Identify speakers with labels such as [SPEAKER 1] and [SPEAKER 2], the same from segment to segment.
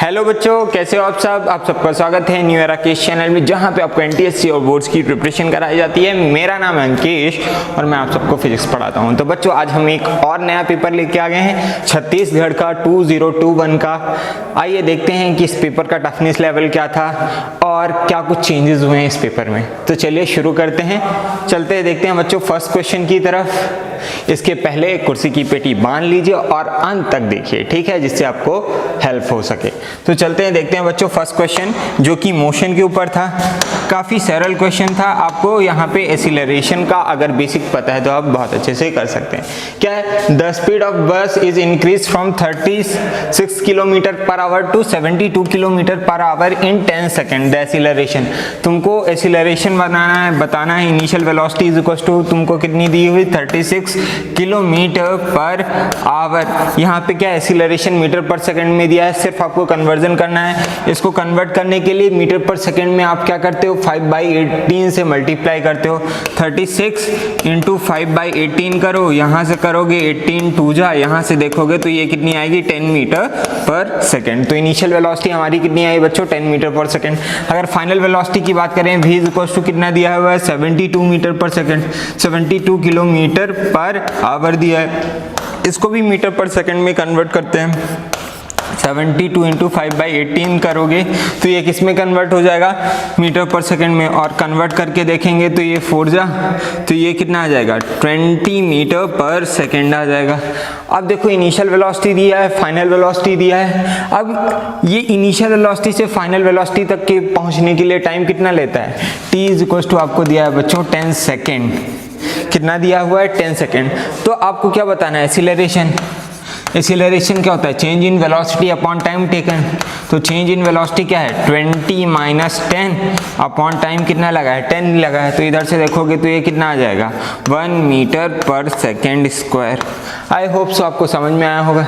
[SPEAKER 1] Hello बच्चों, कैसे हो आप सब। आप सबका स्वागत है न्यू एरा के चैनल में, जहां पे आपको एनटीएससी और बोर्ड्स की प्रिपरेशन कराई जाती है। मेरा नाम है अंकेश और मैं आप सबको फिजिक्स पढ़ाता हूं। तो बच्चों, आज हम एक और नया पेपर लेके आ गए हैं, छत्तीसगढ़ का 2021 का। आइए देखते हैं कि इस पेपर का टफनेस लेवल क्या था और क्या कुछ चेंजेस हुए हैं इस पेपर में। तो चलिए शुरू करते हैं, चलते हैं, देखते हैं बच्चों फर्स्ट क्वेश्चन की तरफ। इसके पहले कुर्सी की पेटी बांध लीजिए और अंत तक देखिए, ठीक है, जिससे आपको हेल्प हो सके। तो चलते हैं, देखते हैं बच्चों फर्स्ट क्वेश्चन, जो कि मोशन के ऊपर था। काफी सरल क्वेश्चन था। आपको यहाँ पे एक्सीलरेशन का अगर बेसिक पता है तो आप बहुत अच्छे से कर सकते हैं। क्या है, the speed of bus is increase from 36 kilometre per hour to 72 kilometre per hour in 10 second. The acceleration, तुमको एक्सीलरेशन बताना है। Initial velocity is equal to तुमको कितनी दी हुई, 36 किलोमीटर पर आवर। यहाँ पे क्या एक्सीलरेशन मीटर पर सेकंड में दिया है, सिर्फ आपको कन्वर्जन करना है। इसको कन्वर्ट करने के लिए मीटर पर सेकंड में आप क्या करते हो, 5/18 से मल्टीप्लाई करते हो। 36 इंटू 5/18 करो, यहाँ से करोगे 18 टू जा, यहाँ से देखोगे तो ये कितनी आएगी, 10 मीटर पर सेकंड। तो इनिशियल वेलोसिटी हमारी कितनी आई बच्चों, 10 मीटर पर सेकंड। अगर फाइनल वेलोसिटी की बात करें, v इज इक्वल टू कितना दिया हुआ है, 72 मीटर पर सेकंड, 72 किलोमीटर पर आवर दिया है। इसको भी मीटर पर सेकंड में कन्वर्ट करते हैं। 72 इंटू 5/18 करोगे तो ये किस में कन्वर्ट हो जाएगा, मीटर पर सेकंड में। और कन्वर्ट करके देखेंगे तो ये 4 जा, तो ये कितना आ जाएगा, 20 मीटर पर सेकंड आ जाएगा। अब देखो इनिशियल वेलोसिटी दिया है, फाइनल वेलोसिटी दिया है। अब ये इनिशियल वेलोसिटी से फाइनल वेलोसिटी तक के पहुंचने के लिए टाइम कितना लेता है, t इज इक्वल टू आपको दिया है बच्चों 10 सेकेंड। कितना दिया हुआ है, 10 सेकेंड। तो आपको क्या बताना है, एक्सीलरेशन। एक्सीलरेशन क्या होता है, change in velocity upon time taken. तो चेंज इन वेलोसिटी क्या है, 20 माइनस 10 अपॉन टाइम कितना लगा है, 10 लगा है। तो इधर से देखोगे तो ये कितना आ जाएगा, 1 metre per second square. I hope so आपको समझ में आया होगा।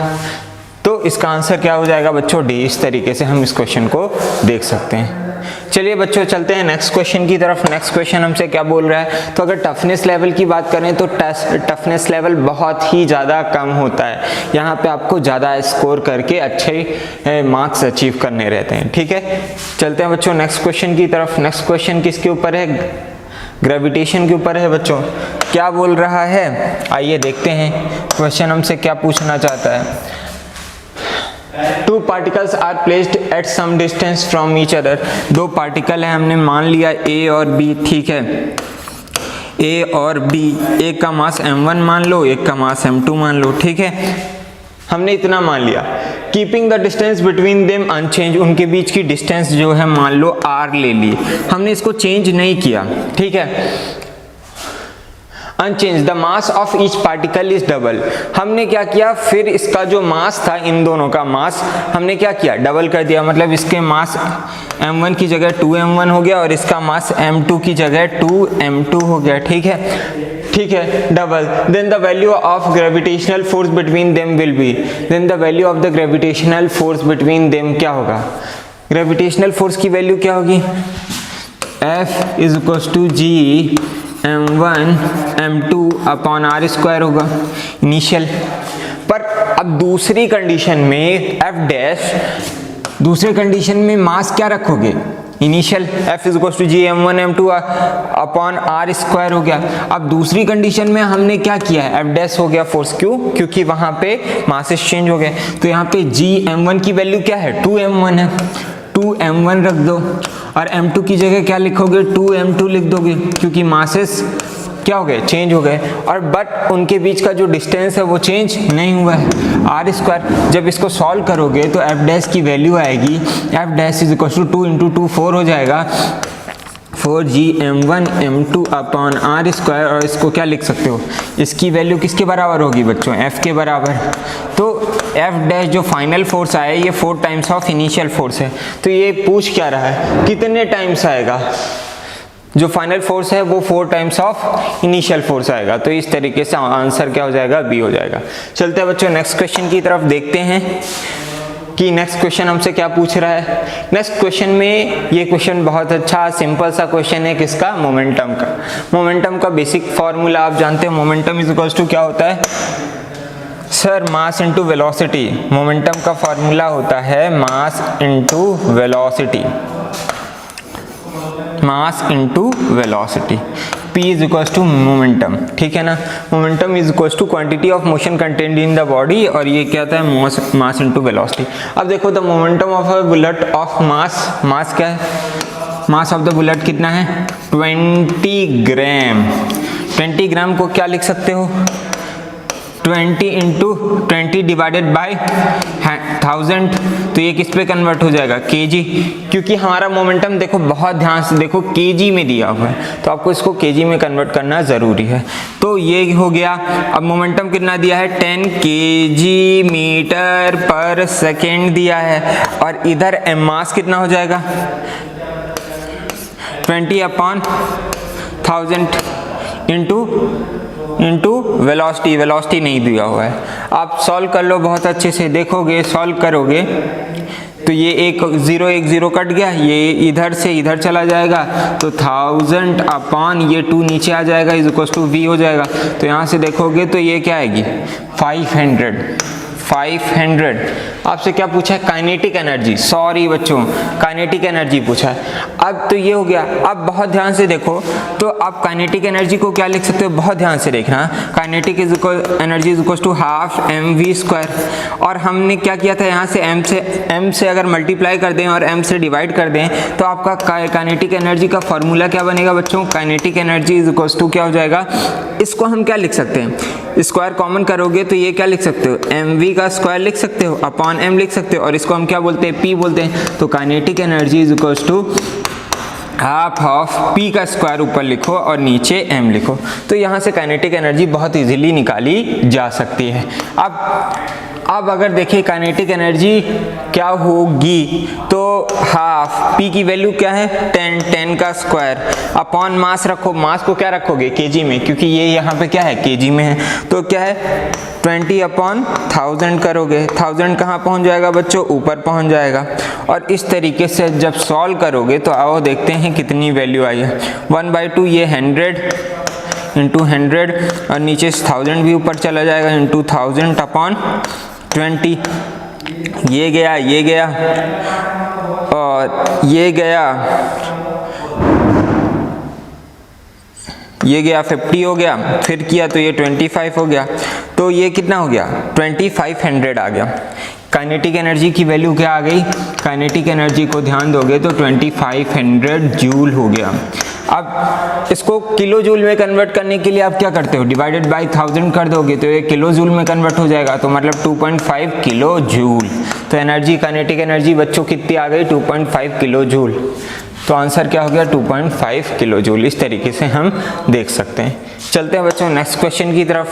[SPEAKER 1] तो इसका आंसर क्या हो जाएगा बच्चों, डी। इस तरीके से हम इस क्वेश्चन को देख सकते हैं। चलिए बच्चों, चलते हैं नेक्स्ट क्वेश्चन की तरफ। नेक्स्ट क्वेश्चन हमसे क्या बोल रहा है, तो अगर टफनेस लेवल की बात करें तो टफनेस लेवल बहुत ही ज़्यादा कम होता है। यहाँ पे आपको ज़्यादा स्कोर करके अच्छे मार्क्स अचीव करने रहते हैं, ठीक है। चलते हैं बच्चों नेक्स्ट क्वेश्चन की तरफ। नेक्स्ट क्वेश्चन किसके ऊपर है, ग्रेविटेशन के ऊपर है बच्चों। क्या बोल रहा है, आइए देखते हैं क्वेश्चन हमसे क्या पूछना चाहता है। Two particles are placed at some distance from each other। दो पार्टिकल है, हमने मान लिया A और B, ठीक है। A और B, एक का मास m1 मान लो, एक का मास m2 मान लो, ठीक है। हमने इतना मान लिया। Keeping the distance between them unchange, उनके बीच की डिस्टेंस जो है मान लो r ले ली, हमने इसको चेंज नहीं किया, ठीक है। Unchange, the mass of each particle is double. हमने क्या किया, फिर इसका जो मास था, इन दोनों का मास हमने क्या किया, डबल कर दिया। मतलब इसके मास m1 की जगह 2m1 हो गया और इसका मास m2 की जगह 2m2 हो गया, ठीक है, ठीक है, double. Then the value of gravitational force between them will be, then the value of the gravitational force between them क्या होगा, ग्रेविटेशनल फोर्स की वैल्यू क्या होगी, F is equal to G m1 m2 upon r square होगा initial. पर अब दूसरी condition में f डैश, दूसरे कंडीशन में मास क्या रखोगे, initial. F is equal to G m1 m2 upon r square हो गया। अब दूसरी कंडीशन में हमने क्या किया है, f डैश हो गया फोर्स, क्यों, क्योंकि वहां पे मासेस चेंज हो गए। तो यहाँ पे g m1 की वैल्यू क्या है, 2m1 है, 2m1 रख दो और m2 की जगह क्या लिखोगे, 2m2 लिख दोगे, क्योंकि मासेस क्या हो गए, चेंज हो गए। और बट उनके बीच का जो डिस्टेंस है वो चेंज नहीं हुआ है, r स्क्वायर। जब इसको सॉल्व करोगे तो f डैश की वैल्यू आएगी, f dash is equal to 2 into 2 4 हो जाएगा, 4gm1 m2 upon r square. और इसको क्या लिख सकते हो, इसकी वैल्यू किसके बराबर होगी बच्चों, f के बराबर। तो f डैश जो फाइनल फोर्स आया, ये 4 टाइम्स ऑफ इनिशियल फोर्स है। तो ये पूछ क्या रहा है, कितने टाइम्स आएगा, जो फाइनल फोर्स है वो 4 टाइम्स ऑफ इनिशियल फोर्स आएगा। तो इस तरीके से आंसर क्या हो जाएगा, बी हो जाएगा। चलते हैं बच्चों नेक्स्ट क्वेश्चन की तरफ, देखते हैं कि नेक्स्ट क्वेश्चन हमसे क्या पूछ रहा है। नेक्स्ट क्वेश्चन में, ये क्वेश्चन बहुत अच्छा सिंपल सा क्वेश्चन है, किसका, मोमेंटम का। मोमेंटम का बेसिक फॉर्मूला आप जानते हैं, मोमेंटम इज इक्वल टू क्या होता है, sir mass into velocity, momentum का फॉर्मूला होता है mass into velocity, mass into velocity, P is equal to momentum, ठीक है ना। Momentum is equal to quantity of motion contained in the body, और ये क्या था, मास इंटू वेलोसिटी। अब देखो the momentum of a bullet of mass, mass क्या है, मास ऑफ द बुलेट कितना है 20 ग्राम। 20 ग्राम को क्या लिख सकते हो, 20 इंटू 20 डिवाइडेड बाई 1000, तो ये किस पे कन्वर्ट हो जाएगा, केजी, क्योंकि हमारा मोमेंटम देखो बहुत ध्यान से देखो केजी में दिया हुआ है, तो आपको इसको केजी में कन्वर्ट करना ज़रूरी है। तो ये हो गया। अब मोमेंटम कितना दिया है 10 केजी मीटर पर सेकेंड दिया है, और इधर मास कितना हो जाएगा 20/1000 इंटू वेलोसिटी, वेलोसिटी नहीं दिया हुआ है। आप सॉल्व कर लो बहुत अच्छे से, देखोगे सॉल्व करोगे तो ये एक 0 कट गया, ये इधर से इधर चला जाएगा, तो 1000 अपॉन ये 2 नीचे आ जाएगा इज इक्वल टू v हो जाएगा। तो यहाँ से देखोगे तो ये क्या आएगी 500। आपसे क्या पूछा है, काइनेटिक एनर्जी, सॉरी बच्चों काइनेटिक एनर्जी पूछा है। अब तो ये हो गया। अब बहुत ध्यान से देखो, तो आप काइनेटिक एनर्जी को क्या लिख सकते हो, बहुत ध्यान से देखना, kinetic energy is equal to half mv², और हमने क्या किया था, यहाँ से m से अगर मल्टीप्लाई कर दें और m से डिवाइड कर दें तो आपका काइनेटिक एनर्जी का फॉर्मूला क्या बनेगा बच्चों, kinetic energy is equal to क्या हो जाएगा, इसको हम क्या लिख सकते हैं, स्क्वायर कॉमन करोगे तो ये क्या लिख सकते हो, mv का स्क्वायर लिख सकते हो अपॉन m लिख सकते हो, और इसको हम क्या बोलते हैं, p बोलते हैं। तो kinetic energy is equal to half of p का स्क्वायर ऊपर लिखो और नीचे m लिखो, तो यहाँ से काइनेटिक एनर्जी बहुत इजीली निकाली जा सकती है। अब अगर देखिए काइनेटिक एनर्जी क्या होगी, तो हाफ p की वैल्यू क्या है 10 का स्क्वायर अपॉन मास रखो, मास को क्या रखोगे केजी में, क्योंकि ये यहाँ पे क्या है केजी में है, तो क्या है 20/1000 करोगे, 1000 कहाँ पहुँच जाएगा बच्चों, ऊपर पहुँच जाएगा। और इस तरीके से जब सॉल्व करोगे तो आओ देखते हैं कितनी वैल्यू आई है। 1/2 ये 100 इंटू 100, और नीचे 1000 भी ऊपर चला जाएगा इंटू 1000 अपॉन 20, ये गया और ये गया 50 हो गया, फिर किया तो ये 25 हो गया, तो ये कितना हो गया 2500 आ गया। काइनेटिक एनर्जी की वैल्यू क्या आ गई, काइनेटिक एनर्जी को ध्यान दोगे तो 2500 जूल हो गया। अब इसको किलो जूल में कन्वर्ट करने के लिए आप क्या करते हो, डिवाइडेड बाय 1000 कर दोगे तो ये किलो जूल में कन्वर्ट हो जाएगा, तो मतलब 2.5 किलो जूल। तो एनर्जी, काइनेटिक एनर्जी बच्चों कितनी आ गई 2.5 किलो जूल। तो आंसर क्या हो गया 2.5 किलो जूल। इस तरीके से हम देख सकते हैं। चलते हैं बच्चों नेक्स्ट क्वेश्चन की तरफ।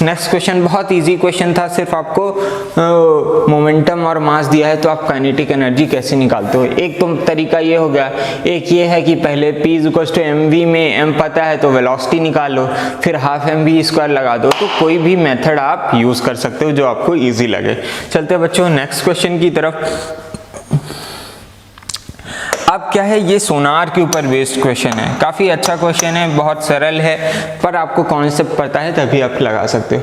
[SPEAKER 1] नेक्स्ट क्वेश्चन बहुत इजी क्वेश्चन था, सिर्फ आपको मोमेंटम और मास दिया है तो आप काइनेटिक एनर्जी कैसे निकालते हो। एक तो तरीका ये हो गया, एक ये है कि पहले P = mv में m पता है तो वेलोसिटी निकाल लो, फिर हाफ mv² लगा दो। तो कोई भी मेथड आप यूज कर सकते हो जो आपको इजी लगे। चलते हैं बच्चों नेक्स्ट क्वेश्चन की तरफ। अब क्या है, ये सोनार के ऊपर बेस्ड क्वेश्चन है, काफ़ी अच्छा क्वेश्चन है, बहुत सरल है, पर आपको कॉन्सेप्ट पता है तभी आप लगा सकते हो।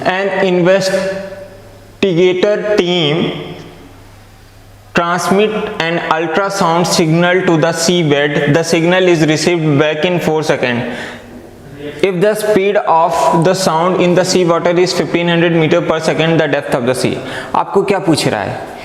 [SPEAKER 1] An investigator team transmit an ultrasound signal to the seabed. The signal is received back in 4 seconds. If the speed of the sound in the sea water is 1500 meter per second, the depth of the sea. आपको क्या पूछ रहा है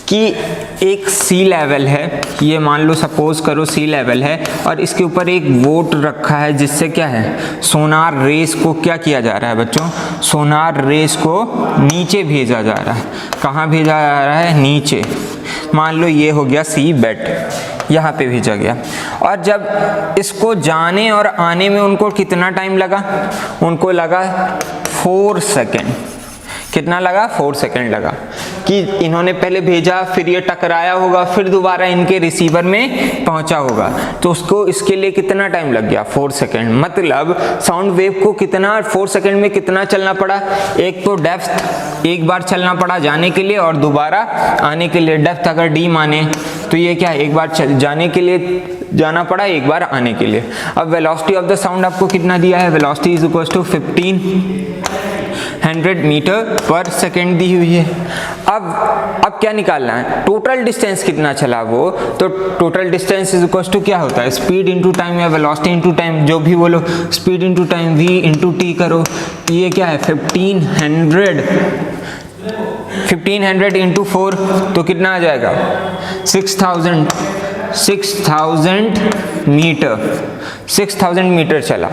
[SPEAKER 1] कि एक सी level है, ये मान लो सपोज करो सी लेवल है, और इसके ऊपर एक बोट रखा है जिससे क्या है सोनार रेस को क्या किया जा रहा है बच्चों, सोनार रेस को नीचे भेजा जा रहा है। कहाँ भेजा जा रहा है, नीचे। मान लो ये हो गया सी बेड, यहाँ पे भेजा गया, और जब इसको जाने और आने में उनको कितना टाइम लगा, उनको लगा 4 सेकेंड। कितना लगा 4 सेकेंड लगा कि इन्होंने पहले भेजा, फिर ये टकराया होगा, फिर दोबारा इनके रिसीवर में पहुंचा होगा, तो उसको इसके लिए कितना टाइम लग गया 4 सेकेंड। मतलब साउंड वेव को कितना 4 सेकेंड में कितना चलना पड़ा, एक तो डेप्थ एक बार चलना पड़ा जाने के लिए और दोबारा आने के लिए। डेप्थ अगर d माने तो ये क्या है, एक बार जाने के लिए जाना पड़ा, एक बार आने के लिए। अब वेलोसिटी ऑफ द साउंड आपको कितना दिया है, velocity is equal to 15 100 metre per second दी हुई है। अब क्या निकालना है, टोटल डिस्टेंस कितना चला वो, तो total distance is equal to क्या होता है, स्पीड इंटू टाइम या वेलोसिटी इंटू टाइम, जो भी बोलो, speed into time, v into T करो, ये क्या है 1500 इंटू 4 तो कितना आ जाएगा 6000 मीटर चला।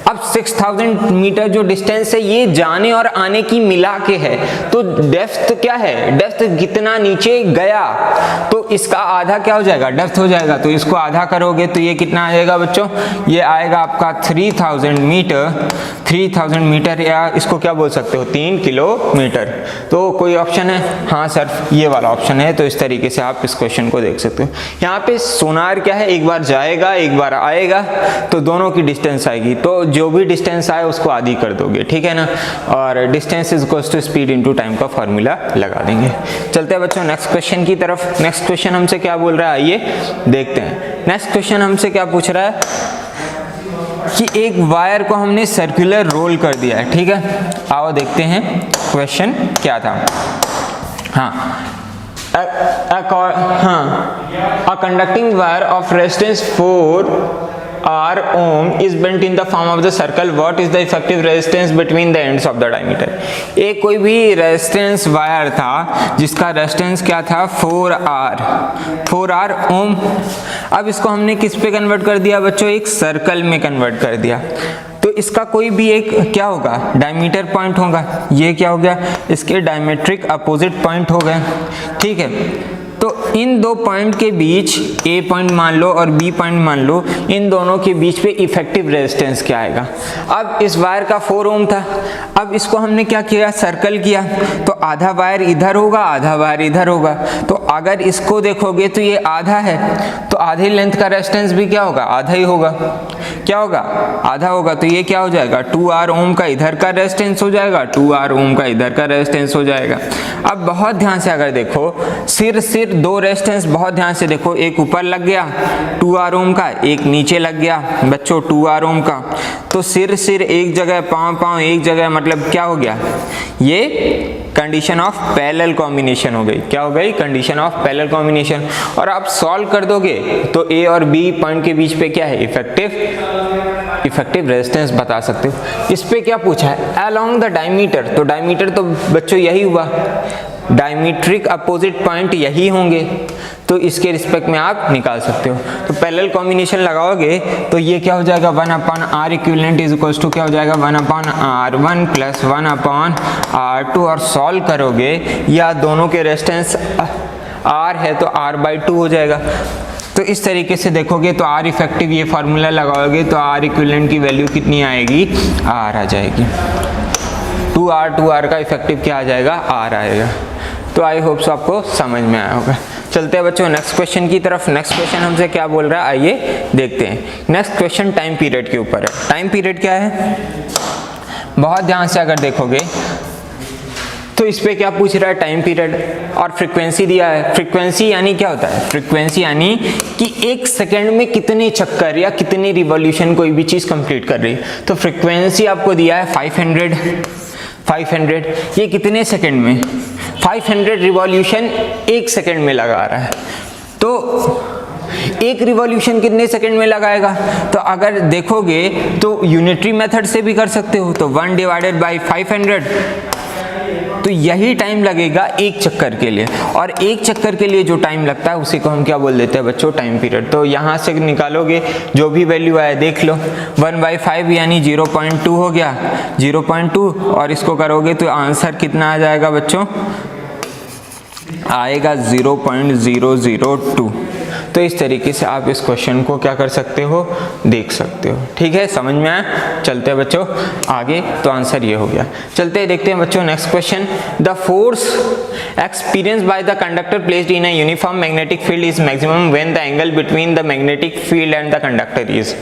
[SPEAKER 1] अब 6000 मीटर जो डिस्टेंस है ये जाने और आने की मिला के है, तो डेप्थ क्या है, डेप्थ कितना नीचे गया, तो इसका आधा क्या हो जाएगा, डेप्थ हो जाएगा। तो इसको आधा करोगे तो ये कितना आ जाएगा बच्चों, ये आएगा आपका 3000 मीटर, या इसको क्या बोल सकते हो 3 किलोमीटर। तो कोई ऑप्शन है, हाँ सर ये वाला ऑप्शन है। तो इस तरीके से आप इस क्वेश्चन को देख सकते हो। यहाँ पे सोनार क्या है, एक बार जाएगा एक बार आएगा, तो दोनों की डिस्टेंस आएगी, तो जो भी डिस्टेंस आए उसको आधी कर दोगे, ठीक है ना, और distance is equal to speed into time का फॉर्मूला लगा देंगे। चलते हैं बच्चों नेक्स्ट क्वेश्चन की तरफ। नेक्स्ट क्वेश्चन हमसे क्या बोल रहा है, आइए देखते हैं। नेक्स्ट क्वेश्चन हमसे क्या पूछ रहा है कि एक वायर को हमने सर्कुलर रोल कर दिया है, ठीक है। आओ देखते हैं क्वेश्चन क्या था। A conducting wire of resistance 4 ohm is bent in the form of the circle. What is the effective resistance between the ends of the diameter? एक कोई भी रेजिस्टेंस वायर था जिसका रेजिस्टेंस क्या था 4R ओम। अब इसको हमने किस पे कन्वर्ट कर दिया बच्चों, एक सर्कल में कन्वर्ट कर दिया। तो इसका कोई भी एक क्या होगा, डायमीटर पॉइंट होगा। ये क्या हो गया, इसके डायमेट्रिक अपोजिट पॉइंट हो गए, ठीक है। तो इन दो पॉइंट के बीच, ए पॉइंट मान लो और बी पॉइंट मान लो, इन दोनों के बीच पे इफेक्टिव रेजिस्टेंस क्या आएगा। अब इस वायर का 4 ओम था, अब इसको हमने क्या किया, सर्कल किया, तो आधा वायर इधर होगा आधा वायर इधर होगा। तो अगर इसको देखोगे तो ये आधा है, तो आधी लेंथ का रेजिस्टेंस भी क्या होगा, आधा ही होगा। क्या होगा, आधा होगा। तो ये क्या हो जाएगा, 2R ओम का इधर का रेजिस्टेंस हो जाएगा, 2R ओम का इधर का रेजिस्टेंस हो जाएगा। अब बहुत ध्यान से अगर देखो, सिर दो रेजिस्टेंस बहुत ध्यान से देखो, एक ऊपर लग गया 2R ओम का, एक नीचे लग गया बच्चों 2R ओम का। तो सिर एक जगह, पाँव एक जगह, मतलब क्या हो गया, ये कंडीशन ऑफ पैरेलल कॉम्बिनेशन हो गई। क्या हो गई, कंडीशन ऑफ पैरेलल कॉम्बिनेशन। और आप सॉल्व कर दोगे तो ए और बी पॉइंट के बीच पे क्या है, इफेक्टिव रेजिस्टेंस बता सकते हो। इस पे क्या पूछा है, अलोंग द डायमीटर। तो डायमीटर तो बच्चों यही हुआ, डायमीट्रिक अपोजिट पॉइंट यही होंगे, तो इसके रिस्पेक्ट में आप निकाल सकते हो। तो पैरेलल कॉम्बिनेशन लगाओगे तो ये क्या हो जाएगा, 1/R equivalent is equals to क्या हो जाएगा, 1/R1 प्लस 1/R2। और सॉल्व करोगे या दोनों के रेजिस्टेंस R है तो R/2 हो जाएगा। तो इस तरीके से देखोगे तो R इफेक्टिव ये फार्मूला लगाओगे तो R इक्विवेलेंट की वैल्यू कितनी आएगी, R आ जाएगी। 2R का इफेक्टिव क्या आ जाएगा, R आएगा। तो आई होप सो आपको समझ में आया होगा। चलते हैं बच्चों नेक्स्ट क्वेश्चन की तरफ। नेक्स्ट क्वेश्चन हमसे क्या बोल रहा है, आइए देखते हैं। नेक्स्ट क्वेश्चन टाइम पीरियड के ऊपर है। टाइम पीरियड क्या है, बहुत ध्यान से अगर देखोगे तो इस पे क्या पूछ रहा है, टाइम पीरियड और फ्रीक्वेंसी दिया है। फ्रीक्वेंसी यानी क्या होता है, फ्रीक्वेंसी यानी कि एक सेकंड में कितने चक्कर या कितने रिवॉल्यूशन कोई भी चीज कंप्लीट कर रही है। तो फ्रीक्वेंसी आपको दिया है 500। ये कितने सेकंड में, 500 रिवॉल्यूशन एक सेकंड में लगा रहा है। तो एक रिवॉल्यूशन कितने सेकंड में लगाएगा, तो अगर देखोगे तो यूनिटरी मेथड से भी कर सकते हो। तो 1/500, तो यही टाइम लगेगा एक चक्कर के लिए। और एक चक्कर के लिए जो टाइम लगता है उसी को हम क्या बोल देते हैं बच्चों, टाइम पीरियड। तो यहाँ से निकालोगे जो भी वैल्यू आए देख लो, 1/5 यानी 0.2 हो गया, 0.2। और इसको करोगे तो आंसर कितना आ जाएगा बच्चों, आएगा 0.002। तो इस तरीके से आप इस क्वेश्चन को क्या कर सकते हो, देख सकते हो। ठीक है, समझ में आया। चलते हैं बच्चों आगे, तो आंसर ये हो गया। चलते हैं देखते हैं बच्चों next question. The force experience by the conductor placed in a uniform magnetic field is maximum when the angle between the magnetic field and the conductor is.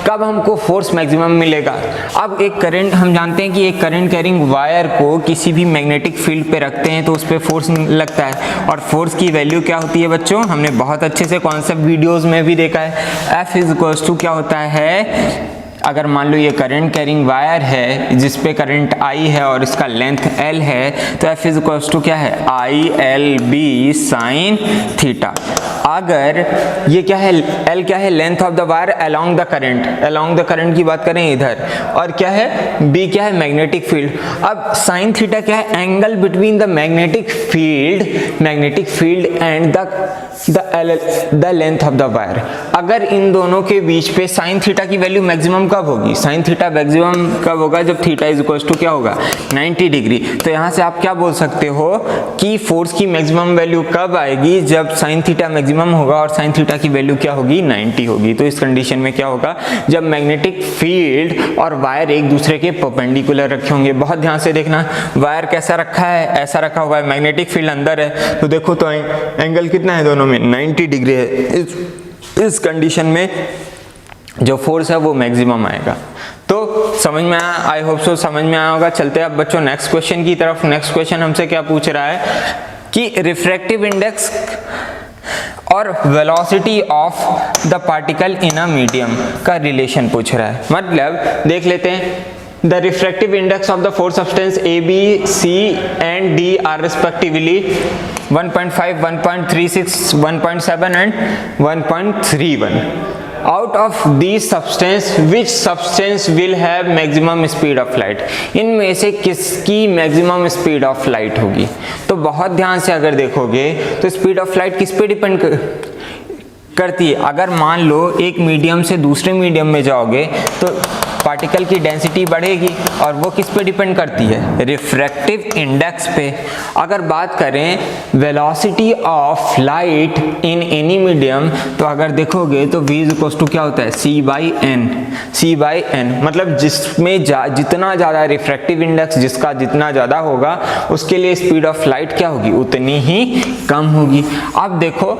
[SPEAKER 1] कब हमको फोर्स मैक्सिमम मिलेगा। अब एक करंट, हम जानते हैं कि एक करंट कैरिंग वायर को किसी भी मैग्नेटिक फील्ड पे रखते हैं तो उस पर फोर्स लगता है। और फोर्स की वैल्यू क्या होती है बच्चों, हमने बहुत अच्छे से कॉन्सेप्ट वीडियोस में भी देखा है। F इज इक्वल्स टू क्या होता है, अगर मान लो ये करंट कैरिंग वायर है जिस पे करंट I है और इसका लेंथ L है, तो F इज इक्वल्स टू क्या है, ILB sin थीटा। अगर ये क्या है, L क्या है, length of the wire along the current, along the current की बात करें इधर, और क्या है, B क्या है, मैग्नेटिक फील्ड। अब sin थीटा क्या है, angle between the magnetic field and the length of the wire. अगर इन दोनों के बीच पे sin थीटा की वैल्यू मैक्सिमम कब होगी, sin थीटा मैक्सिमम कब होगा, जब थीटा इज इक्वल टू क्या होगा, 90 डिग्री। तो यहाँ से आप क्या बोल सकते हो कि फोर्स की मैक्सिमम वैल्यू कब आएगी, जब sin थीटा मैक्सिमम होगा और sin थीटा की वैल्यू क्या होगी, 90 होगी। तो इस कंडीशन में क्या होगा, जब मैग्नेटिक फील्ड और वायर एक दूसरे के परपेंडिकुलर रखे होंगे। बहुत ध्यान से देखना, वायर कैसा रखा है, ऐसा रखा हुआ है, मैग्नेटिक फील्ड अंदर है, तो देखो तो एंगल कितना है दोनों में, 90 डिग्री है। इस कंडीशन में जो फोर्स है वो मैक्सिमम आएगा। तो समझ में आया, आई होप सो समझ में आया होगा। चलते हैं अब बच्चों नेक्स्ट क्वेश्चन की तरफ। नेक्स्ट क्वेश्चन हमसे क्या पूछ रहा है कि रिफ्रैक्टिव इंडेक्स और velocity of the particle in a medium का रिलेशन पूछ रहा है। मतलब देख लेते हैं, the refractive index of the four substance A, B, C and D are respectively 1.5, 1.36, 1.7 and 1.31. Out of these substance, which substance will have maximum speed of light? इनमें से किसकी मैक्सिमम स्पीड ऑफ लाइट होगी? तो बहुत ध्यान से अगर देखोगे तो स्पीड ऑफ लाइट किस पे डिपेंड करती है। अगर मान लो एक मीडियम से दूसरे मीडियम में जाओगे तो पार्टिकल की डेंसिटी बढ़ेगी, और वो किस पे डिपेंड करती है, रिफ्रैक्टिव इंडेक्स पे। अगर बात करें velocity of light in any medium, तो अगर देखोगे तो v इज इक्वल टू क्या होता है, c बाई n। मतलब जिसमें जितना ज़्यादा रिफ्रैक्टिव इंडेक्स जिसका जितना ज़्यादा होगा, उसके लिए स्पीड ऑफ लाइट क्या होगी, उतनी ही कम होगी। अब देखो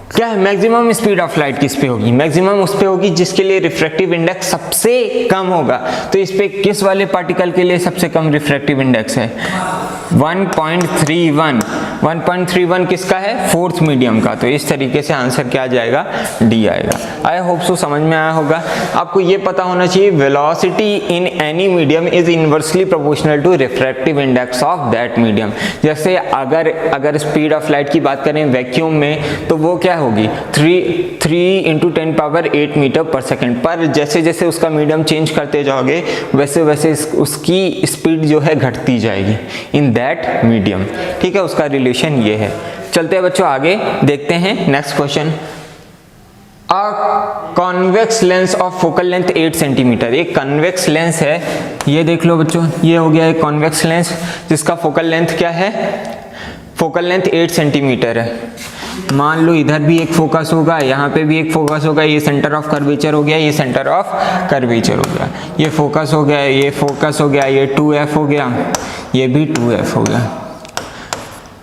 [SPEAKER 1] क्या है, मैक्सिमम स्पीड ऑफ लाइट किस पे होगी, मैक्सिमम उस पे होगी जिसके लिए रिफ्रैक्टिव इंडेक्स सबसे कम होगा। तो इस पे किस वाले पार्टिकल के लिए सबसे कम रिफ्रैक्टिव इंडेक्स है, 1.31। 1.31 किसका है, फोर्थ मीडियम का। तो इस तरीके से आंसर क्या आ जाएगा, डी आएगा। आई होप सो समझ में आया होगा। आपको ये पता होना चाहिए velocity in any medium is inversely proportional to refractive index of that medium. जैसे अगर स्पीड ऑफ लाइट की बात करें वैक्यूम में, तो वो क्या होगी, 3 × 10⁸ मीटर पर सेकेंड। पर जैसे जैसे उसका मीडियम चेंज करते जाओगे वैसे वैसे उसकी स्पीड जो है घटती जाएगी इन दैट मीडियम। ठीक है, उसका रिलेशन ये है। चलते हैं बच्चों आगे, देखते हैं next question. Convex lens of focal length 8 centimetre. एक कॉन्वेक्स लेंस है, ये देख लो बच्चों, ये हो गया एक कॉन्वेक्स लेंस जिसका फोकल लेंथ क्या है, फोकल लेंथ 8 सेंटीमीटर है। मान लो इधर भी एक फोकस होगा, यहाँ पे भी एक फोकस होगा, ये सेंटर ऑफ कर्वेचर हो गया, ये सेंटर ऑफ कर्वेचर हो गया, ये फोकस हो गया, ये फोकस हो गया, ये 2F हो गया, ये भी 2F हो गया।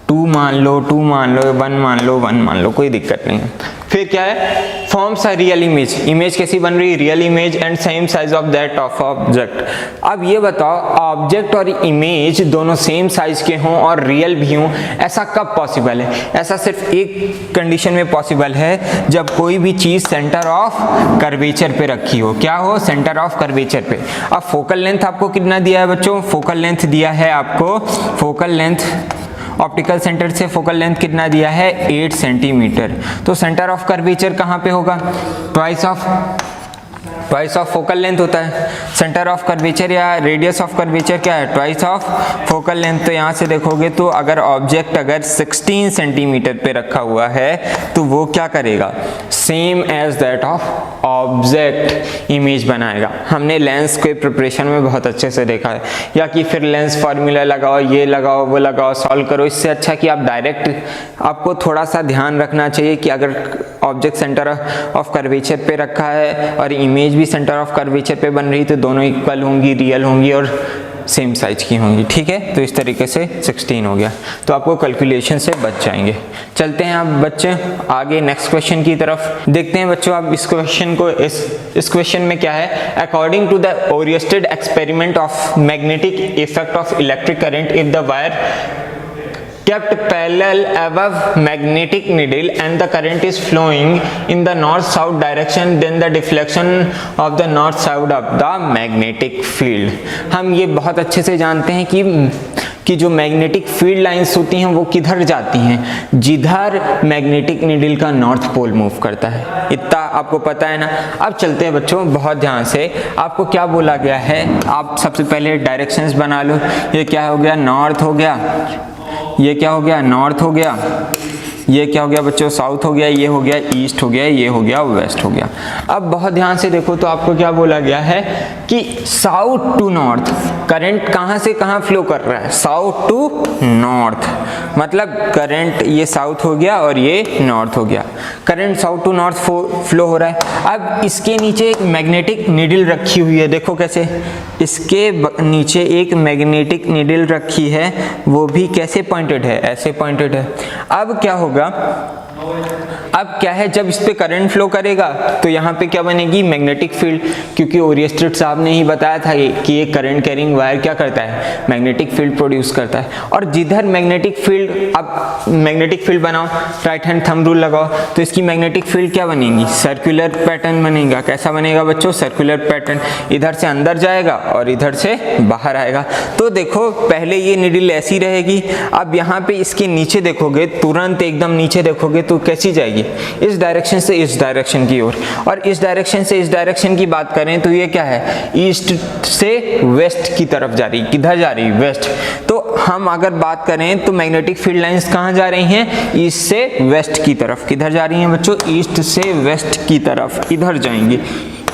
[SPEAKER 1] 2 मान लो, 1 मान लो, कोई दिक्कत नहीं है। फिर क्या है, forms a real image. Image कैसी बन रही है, real image and same size of that of object. अब ये बताओ, ऑब्जेक्ट और इमेज दोनों सेम साइज के हों और रियल भी हों, ऐसा कब पॉसिबल है? ऐसा सिर्फ एक कंडीशन में पॉसिबल है, जब कोई भी चीज सेंटर ऑफ कर्वेचर पे रखी हो। क्या हो, सेंटर ऑफ कर्वेचर पे। अब फोकल लेंथ आपको कितना दिया है बच्चों, फोकल लेंथ दिया है आपको, फोकल लेंथ ऑप्टिकल सेंटर से फोकल लेंथ कितना दिया है, 8 सेंटीमीटर। तो सेंटर ऑफ कर्वेचर कहाँ पे होगा, ट्वाइस ऑफ फोकल लेंथ होता है। सेंटर ऑफ कर्वेचर या रेडियस ऑफ कर्वेचर क्या है, ट्वाइस ऑफ फोकल लेंथ। तो यहाँ से देखोगे तो अगर ऑब्जेक्ट अगर 16 सेंटीमीटर पे रखा हुआ है तो वो क्या करेगा, same as that of object image बनाएगा। हमने लेंस के प्रिपरेशन में बहुत अच्छे से देखा है, या कि फिर लेंस फार्मूला लगाओ, ये लगाओ, वो लगाओ, सॉल्व करो। इससे अच्छा कि आप डायरेक्ट, आपको थोड़ा सा ध्यान रखना चाहिए कि अगर ऑब्जेक्ट सेंटर ऑफ कर्वेचर पे रखा है और इमेज भी सेंटर ऑफ कर्वेचर पे बन रही, तो दोनों इक्वल होंगी, रियल होंगी और सेम साइज की होंगी। ठीक है, तो इस तरीके से 16 हो गया, तो आपको कैलकुलेशन से बच जाएंगे। चलते हैं अब बच्चे आगे नेक्स्ट क्वेश्चन की तरफ, देखते हैं बच्चों आप इस क्वेश्चन को। इस क्वेश्चन में क्या है, according to the oriented experiment of magnetic effect of electric current if the wire kept parallel above magnetic needle and the current is flowing in the north south direction, then the deflection of the north side of the magnetic field। हम ये बहुत अच्छे से जानते हैं कि जो magnetic field lines होती हैं वो किधर जाती हैं, जिधर मैग्नेटिक नीडल का नॉर्थ पोल मूव करता है। इतना आपको पता है ना। अब चलते हैं बच्चों बहुत ध्यान से, आपको क्या बोला गया है, आप सबसे पहले डायरेक्शंस बना लो। ये क्या हो गया, नॉर्थ हो गया, ये क्या हो गया, नॉर्थ हो गया, ये क्या हो गया बच्चों, साउथ हो गया, ये हो गया ईस्ट हो गया, ये हो गया वेस्ट हो गया। अब बहुत ध्यान से देखो तो आपको क्या बोला गया है कि साउथ टू नॉर्थ करंट कहाँ से कहाँ फ्लो कर रहा है, साउथ टू नॉर्थ, मतलब करंट ये साउथ हो गया और ये नॉर्थ हो गया, current south to north flow हो रहा है। अब इसके नीचे एक मैग्नेटिक नीडल रखी हुई है, देखो कैसे, इसके नीचे एक मैग्नेटिक नीडल रखी है, वो भी कैसे पॉइंटेड है, ऐसे पॉइंटेड है। अब क्या होगा, अब क्या है, जब इस पे करंट फ्लो करेगा तो यहाँ पे क्या बनेगी, मैग्नेटिक फील्ड, क्योंकि ओरिएस्टेड साहब ने ही बताया था कि ये करंट कैरिंग वायर क्या करता है, मैग्नेटिक फील्ड प्रोड्यूस करता है। और जिधर मैग्नेटिक फील्ड, अब मैग्नेटिक फील्ड बनाओ, राइट हैंड थंब रूल लगाओ, तो इसकी मैग्नेटिक फील्ड क्या बनेगी, सर्कुलर पैटर्न बनेगा। कैसा बनेगा बच्चों, सर्कुलर पैटर्न, इधर से अंदर जाएगा और इधर से बाहर आएगा। तो देखो पहले ये नीडल ऐसी रहेगी, अब यहाँ पे इसके नीचे देखोगे, तुरंत एकदम नीचे देखोगे तो कैसी जाएगी, इस डायरेक्शन से इस डायरेक्शन की ओर, और इस डायरेक्शन से इस डायरेक्शन की बात करें तो ये क्या है, ईस्ट से वेस्ट की तरफ जा रही, किधर जा रही, वेस्ट। तो हम अगर बात करें तो मैग्नेटिक फील्ड लाइंस कहाँ जा रही हैं, ईस्ट से वेस्ट की तरफ। किधर जा रही हैं बच्चों, ईस्ट से वेस्ट की तरफ, इधर जाएंगी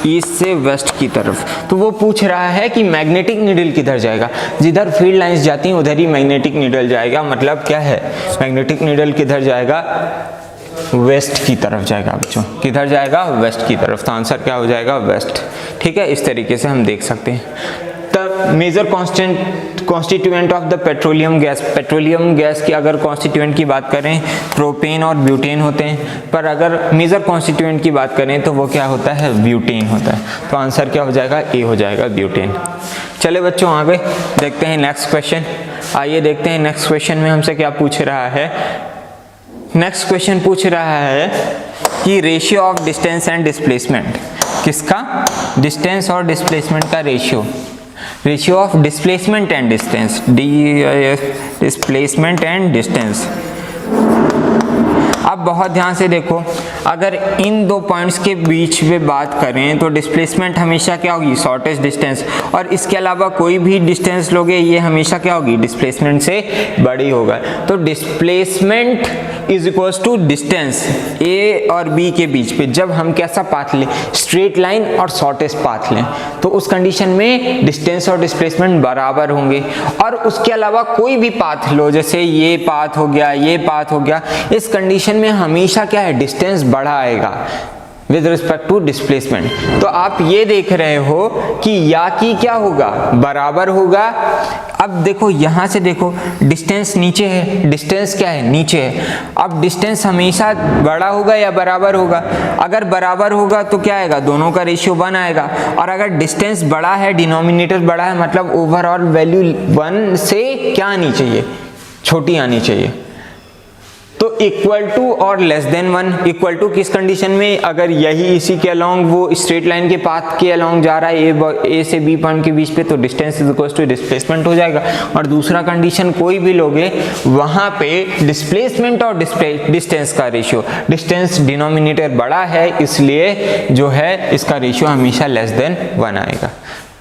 [SPEAKER 1] ईस्ट से वेस्ट की तरफ। तो वो पूछ रहा है कि मैग्नेटिक नीडल किधर जाएगा, जिधर फील्ड लाइंस जाती हैं उधर ही मैग्नेटिक नीडल जाएगा। मतलब क्या है, मैग्नेटिक नीडल किधर जाएगा, वेस्ट की तरफ जाएगा बच्चों, किधर जाएगा, वेस्ट की तरफ। तो आंसर क्या हो जाएगा, वेस्ट। ठीक है, इस तरीके से हम देख सकते हैं। The major constituent of the petroleum gas, petroleum gas की अगर कॉन्स्टिट्यूएंट की बात करें प्रोपेन और ब्यूटेन होते हैं, पर अगर मेजर कॉन्स्टिट्यूएंट की बात करें तो वो क्या होता है, ब्यूटेन होता है। तो आंसर क्या हो जाएगा, ए हो जाएगा, ब्यूटेन। चले बच्चों आगे देखते हैं नेक्स्ट क्वेश्चन। आइए देखते हैं नेक्स्ट क्वेश्चन में हमसे क्या पूछ रहा है। नेक्स्ट क्वेश्चन पूछ रहा है कि ratio of distance and displacement, किसका, डिस्टेंस और डिस्प्लेसमेंट का ratio, ratio of displacement and distance, displacement and distance. अब बहुत ध्यान से देखो, अगर इन दो पॉइंट्स के बीच में बात करें तो डिस्प्लेसमेंट हमेशा क्या होगी, शॉर्टेस्ट डिस्टेंस, और इसके अलावा कोई भी डिस्टेंस लोगे ये हमेशा क्या होगी, डिस्प्लेसमेंट से बड़ी होगा। तो displacement is equals to distance A और बी के बीच पे, जब हम कैसा पाथ लें, स्ट्रेट लाइन और शॉर्टेस्ट पाथ लें, तो उस कंडीशन में डिस्टेंस और डिस्प्लेसमेंट बराबर होंगे। और उसके अलावा कोई भी पाथ लो, जैसे ये पाथ हो गया, ये पाथ हो गया, इस कंडीशन में हमेशा क्या है, डिस्टेंस बड़ा आएगा विद रिस्पेक्ट टू डिस्प्लेसमेंट। तो आप ये देख रहे हो कि या की क्या होगा, बराबर होगा। अब देखो यहां से देखो, डिस्टेंस नीचे है, डिस्टेंस क्या है, नीचे है। अब डिस्टेंस हमेशा बड़ा होगा या बराबर होगा, अगर बराबर होगा तो क्या आएगा, दोनों का रेशियो 1 आएगा। और अगर डिस्टेंस बड़ा है, डिनोमिनेटर बड़ा है, मतलब ओवरऑल वैल्यू 1 से क्या आनी चाहिए, छोटी आनी चाहिए। तो इक्वल टू और लेस देन 1, इक्वल टू किस कंडीशन में, अगर यही इसी के अलोंग वो स्ट्रेट लाइन के पाथ के अलोंग जा रहा है ए से बी पॉइंट के बीच पे, तो distance is equal to displacement हो जाएगा। और दूसरा कंडीशन कोई भी लोगे वहां पे डिस्प्लेसमेंट और डिस्टेंस का रेशियो, डिस्टेंस डिनोमिनेटर बड़ा है इसलिए जो है इसका रेशियो हमेशा लेस देन 1 आएगा।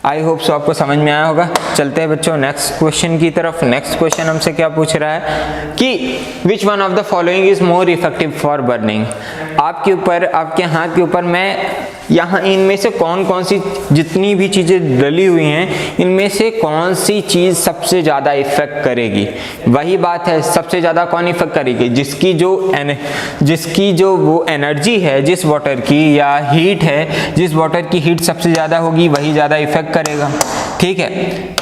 [SPEAKER 1] आई होप सो आपको समझ में आया होगा। चलते हैं बच्चों नेक्स्ट क्वेश्चन की तरफ। नेक्स्ट क्वेश्चन हमसे क्या पूछ रहा है कि which one of the following is more effective for burning. आपके ऊपर, आपके हाथ के ऊपर मैं यहाँ इनमें से कौन कौन सी जितनी भी चीज़ें डली हुई हैं इनमें से कौन सी चीज़ सबसे ज़्यादा इफेक्ट करेगी। वही बात है, सबसे ज़्यादा कौन इफेक्ट करेगी, जिसकी जो वो एनर्जी है, जिस वाटर की या हीट है, जिस वाटर की हीट सबसे ज़्यादा होगी वही ज़्यादा इफेक्ट करेगा। ठीक है,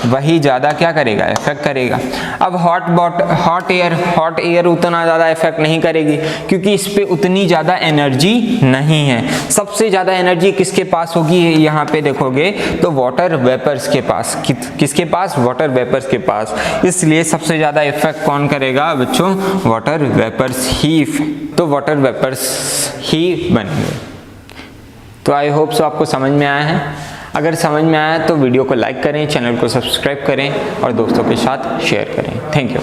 [SPEAKER 1] वही ज़्यादा क्या करेगा, इफेक्ट करेगा। अब हॉट एयर उतना ज़्यादा इफेक्ट नहीं करेगी क्योंकि इस पे उतनी ज़्यादा एनर्जी नहीं है। सबसे ज़्यादा एनर्जी किसके पास होगी, यहाँ पे देखोगे तो वाटर वेपर्स के पास। किसके पास, वाटर वेपर्स के पास। इसलिए सबसे ज़्यादा इफेक्ट कौन करेगा बच्चों, वाटर वेपर्स ही, तो वाटर वेपर्स ही बनेंगे। तो आई होप सो आपको समझ में आया है। अगर समझ में आया तो वीडियो को लाइक करें, चैनल को सब्सक्राइब करें और दोस्तों के साथ शेयर करें। Thank you.